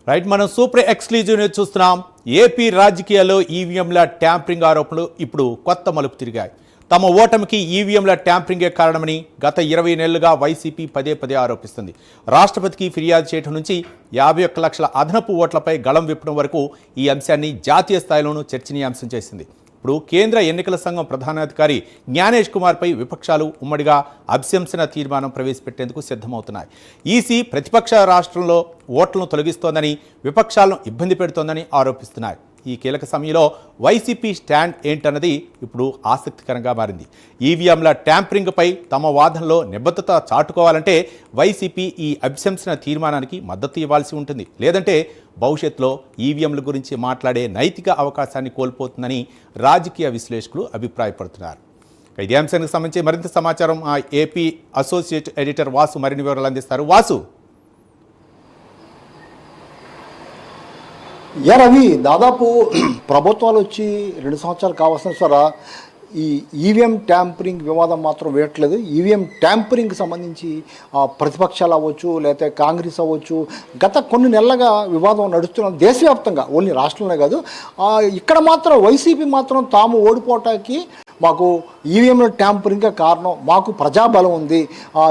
Right, మనం super exclusive news చూస్తున్నాం. AP రాజకీయాల్లో ఈవీఎంల ట్యాంపరింగ్ ఆరోపణలు ఇప్పుడు కొత్త మలుపు తిరిగాయి. తమ ఓటమికి ఈవీఎంల ట్యాంపరింగే కారణమని గత 20 నెలలుగా వైసీపీ పదే ఆరోపిస్తుంది. రాష్ట్రపతికి ఫిర్యాదు చేయడం నుంచి 51 లక్షల అదనపు ఓట్లపై గళం విప్పడం వరకు ఈ అంశాన్ని జాతీయ స్థాయిలోనూ చర్చనీయాంశం చేసింది. ఇప్పుడు కేంద్ర ఎన్నికల సంఘం ప్రధానాధికారి జ్ఞానేష్ కుమార్పై విపక్షాలు ఉమ్మడిగా అభిశంసన తీర్మానం ప్రవేశపెట్టేందుకు సిద్ధమవుతున్నాయి. ఈసీ ప్రతిపక్ష రాష్ట్రంలో ఓట్లను తొలగిస్తోందని, విపక్షాలను ఇబ్బంది పెడుతోందని ఆరోపిస్తున్నాయి. ఈ కీలక సమయంలో వైసీపీ స్టాండ్ ఏంటన్నది ఇప్పుడు ఆసక్తికరంగా మారింది. ఈవీఎంల ట్యాంపరింగ్పై తమ వాదనలో నిబద్ధత చాటుకోవాలంటే వైసీపీ ఈ అభిశంసన తీర్మానానికి మద్దతు ఇవ్వాల్సి ఉంటుంది. లేదంటే భవిష్యత్తులో ఈవీఎంల గురించి మాట్లాడే నైతిక అవకాశాన్ని కోల్పోతుందని రాజకీయ విశ్లేషకులు అభిప్రాయపడుతున్నారు. ఇదే అంశానికి సంబంధించి మరింత సమాచారం ఆ ఏపీ అసోసియేట్ ఎడిటర్ వాసు మరిన్ని వివరాలు అందిస్తారు. వాసు, రవి, దాదాపు ప్రభుత్వాలు వచ్చి 2 సంవత్సరాలు కావాల్సిన సరే ఈ ఈవీఎం ట్యాంపరింగ్ వివాదం మాత్రం వేయట్లేదు. ఈవీఎం ట్యాంపరింగ్కి సంబంధించి ప్రతిపక్షాలు అవ్వచ్చు, లేకపోతే కాంగ్రెస్ అవ్వచ్చు, గత కొన్ని నెలలుగా వివాదం నడుస్తున్న దేశవ్యాప్తంగా, ఓన్లీ రాష్ట్రంలోనే కాదు. ఇక్కడ మాత్రం వైసీపీ మాత్రం తాము ఓడిపోవటానికి మాకు ఈవీఎంల ట్యాంపరింగే కారణం, మాకు ప్రజాబలం ఉంది,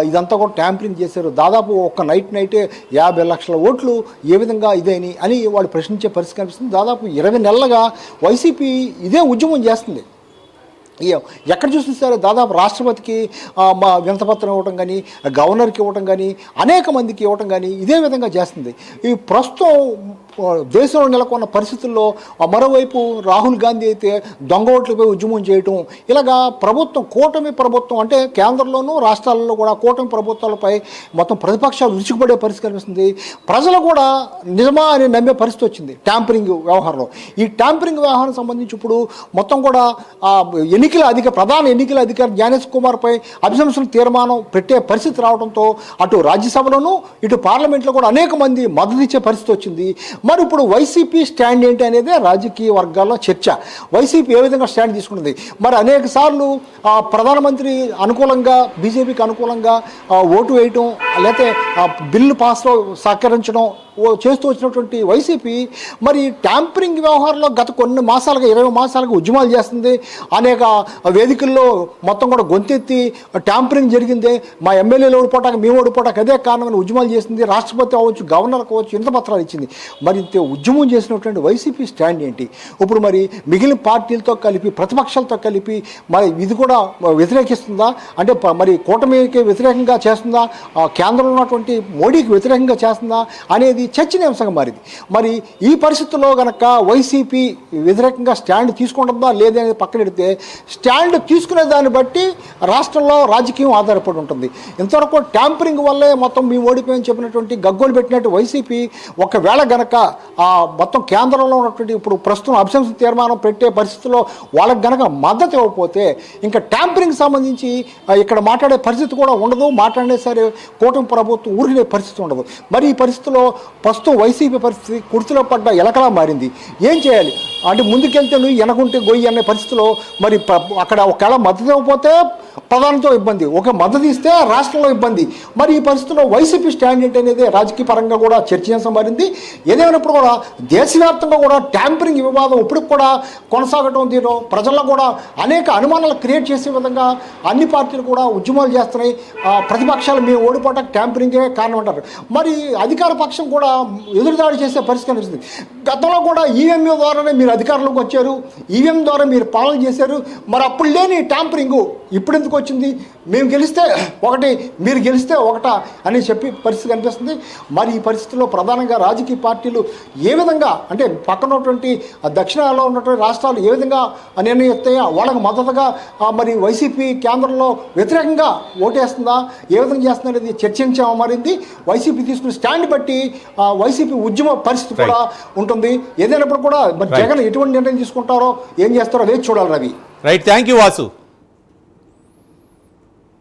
ఇదంతా కూడా ట్యాంపరింగ్ చేశారు, దాదాపు ఒక నైటే 50 లక్షల ఓట్లు ఏ విధంగా ఇదేని అని వాళ్ళు ప్రశ్నించే పరిస్థితి కనిపిస్తుంది. దాదాపు 20 నెలలుగా వైసీపీ ఇదే ఉద్యమం చేస్తుంది. ఎక్కడ చూసినా సరే దాదాపు రాష్ట్రపతికి వినతిపత్రం ఇవ్వటం కానీ, గవర్నర్కి ఇవ్వటం కానీ, అనేక మందికి ఇవ్వటం కానీ ఇదే విధంగా చేస్తుంది. ఈ ప్రస్తుతం దేశంలో నెలకొన్న పరిస్థితుల్లో మరోవైపు రాహుల్ గాంధీ అయితే దొంగ ఓట్లపై ఉద్యమం చేయటం, ఇలాగా ప్రభుత్వం, కూటమి ప్రభుత్వం అంటే కేంద్రంలోనూ రాష్ట్రాల్లో కూడా కూటమి ప్రభుత్వాలపై మొత్తం ప్రతిపక్షాలు విరుచుకుపడే పరిస్థితి కనిపిస్తుంది. ప్రజలు కూడా నిజమా అని నమ్మే పరిస్థితి వచ్చింది ట్యాంపరింగ్ వ్యవహారంలో. ఈ ట్యాంపరింగ్ వ్యవహారం సంబంధించి ఇప్పుడు మొత్తం కూడా ప్రధాన ఎన్నికల అధికారి జ్ఞానేష్ కుమార్పై అభిశంసన తీర్మానం పెట్టే పరిస్థితి రావడంతో అటు రాజ్యసభలోనూ ఇటు పార్లమెంట్లో కూడా అనేక మంది మద్దతు ఇచ్చే పరిస్థితి వచ్చింది. మరి ఇప్పుడు వైసీపీ స్టాండ్ ఏంటి అనేది రాజకీయ వర్గాల్లో చర్చ. వైసీపీ ఏ విధంగా స్టాండ్ తీసుకున్నది? మరి అనేక సార్లు ప్రధానమంత్రి అనుకూలంగా, బీజేపీకి అనుకూలంగా ఓటు వేయటం, లేకపోతే బిల్లు పాస్లో సహకరించడం చేస్తూ వచ్చినటువంటి వైసీపీ మరి ట్యాంపరింగ్ వ్యవహారంలో గత కొన్ని మాసాలుగా, 20 మాసాలుగా ఉద్యమాలు చేస్తుంది. అనేక వేదికల్లో మొత్తం కూడా గొంతెత్తి ట్యాంపరింగ్ జరిగింది, మా ఎమ్మెల్యేలు ఓడిపోవటానికి, మేము ఓడిపోవటానికి అదే కారణమని ఉద్యమాలు చేసింది. రాష్ట్రపతి అవ్వచ్చు, గవర్నర్ కావచ్చు, ఇంత పత్రాలు ఇచ్చింది. మరి ఇంత ఉద్యమం చేసినటువంటి వైసీపీ స్టాండ్ ఏంటి? ఇప్పుడు మరి మిగిలిన పార్టీలతో కలిపి, ప్రతిపక్షాలతో కలిపి మరి ఇది కూడా వ్యతిరేకిస్తుందా? అంటే మరి కూటమికి వ్యతిరేకంగా చేస్తుందా, కేంద్రంలో ఉన్నటువంటి మోడీకి వ్యతిరేకంగా చేస్తుందా అనేది చర్చనీయాంశంగా మారింది. మరి ఈ పరిస్థితుల్లో కనుక వైసీపీ వ్యతిరేకంగా స్టాండ్ తీసుకుంటుందా లేదనేది పక్కన పెడితే, స్టాండ్ తీసుకునే దాన్ని బట్టి రాష్ట్రంలో రాజకీయం ఆధారపడి ఉంటుంది. ఇంతవరకు ట్యాంపరింగ్ వల్లే మొత్తం మేము ఓడిపోయని చెప్పినటువంటి గగ్గోలు పెట్టినట్టు వైసీపీ ఒకవేళ గనక మొత్తం కేంద్రంలో ఉన్నటువంటి ఇప్పుడు ప్రస్తుతం అభిశంసన తీర్మానం పెట్టే పరిస్థితుల్లో వాళ్ళకి గనక మద్దతు ఇవ్వకపోతే ఇంకా ట్యాంపరింగ్ సంబంధించి ఇక్కడ మాట్లాడే పరిస్థితి కూడా ఉండదు. మాట్లాడే సరే కూటమి ప్రభుత్వం ఊరినే పరిస్థితి ఉండదు. మరి ఈ పరిస్థితిలో ప్రస్తుతం వైసీపీ పరిస్థితి కుర్చీలో పడ్డ ఎలకలా మారింది. ఏం చేయాలి అంటే, ముందుకెళ్తే నువ్వు వెనకుంటే గొయ్యి అనే పరిస్థితిలో మరి అక్కడ ఒకవేళ మద్దతు ఇవ్వకపోతే ప్రధానితో ఇబ్బంది, ఒక మద్దతు ఇస్తే రాష్ట్రంలో ఇబ్బంది. మరి ఈ పరిస్థితుల్లో వైసీపీ స్టాండ్ ఏంటి అనేది రాజకీయ పరంగా కూడా చర్చనీయాంశం మారింది. ఏదేమైనప్పుడు కూడా దేశవ్యాప్తంగా కూడా ట్యాంపరింగ్ వివాదం ఇప్పటికి కూడా కొనసాగటం, దీనిలో ప్రజల్లో కూడా అనేక అనుమానాలు క్రియేట్ చేసే విధంగా అన్ని పార్టీలు కూడా ఉద్యమాలు చేస్తున్నాయి. ప్రతిపక్షాలు మేము ఓడిపోవటానికి ట్యాంపరింగే కారణం అంటారు. మరి అధికార పక్షం కూడా ఎదురుదాడి చేసే పరిస్థితి కనిపిస్తుంది. గతంలో కూడా ఈవీఎం ద్వారానే మీరు అధికారంలోకి వచ్చారు, ఈవీఎం ద్వారా మీరు పాలన చేశారు, మరి అప్పుడు లేని ట్యాంపరింగు ఇప్పుడు ఎందుకు వచ్చింది? మేము గెలిస్తే ఒకటి, మీరు గెలిస్తే ఒకటా అని చెప్పి పరిస్థితి కనిపిస్తుంది. మరి ఈ పరిస్థితుల్లో ప్రధానంగా రాజకీయ పార్టీలు ఏ విధంగా, అంటే పక్కన ఉన్నటువంటి దక్షిణాలో ఉన్నటువంటి రాష్ట్రాలు ఏ విధంగా నిర్ణయిస్తాయో వాళ్ళకు మద్దతుగా మరి వైసీపీ కేంద్రంలో వ్యతిరేకంగా ఓటేస్తుందా, ఏ విధంగా చేస్తుందా అనేది చర్చించామో మారింది. వైసీపీ తీసుకున్న స్టాండ్ బట్టి వైసీపీ ఉద్యమ పరిస్థితి కూడా ఉంటుంది. ఏదైనప్పుడు కూడా మరి జగన్ ఎటువంటి నిర్ణయం తీసుకుంటారో, ఏం చేస్తారో వేచి చూడాలి. Ravi, right, thank you Vasu.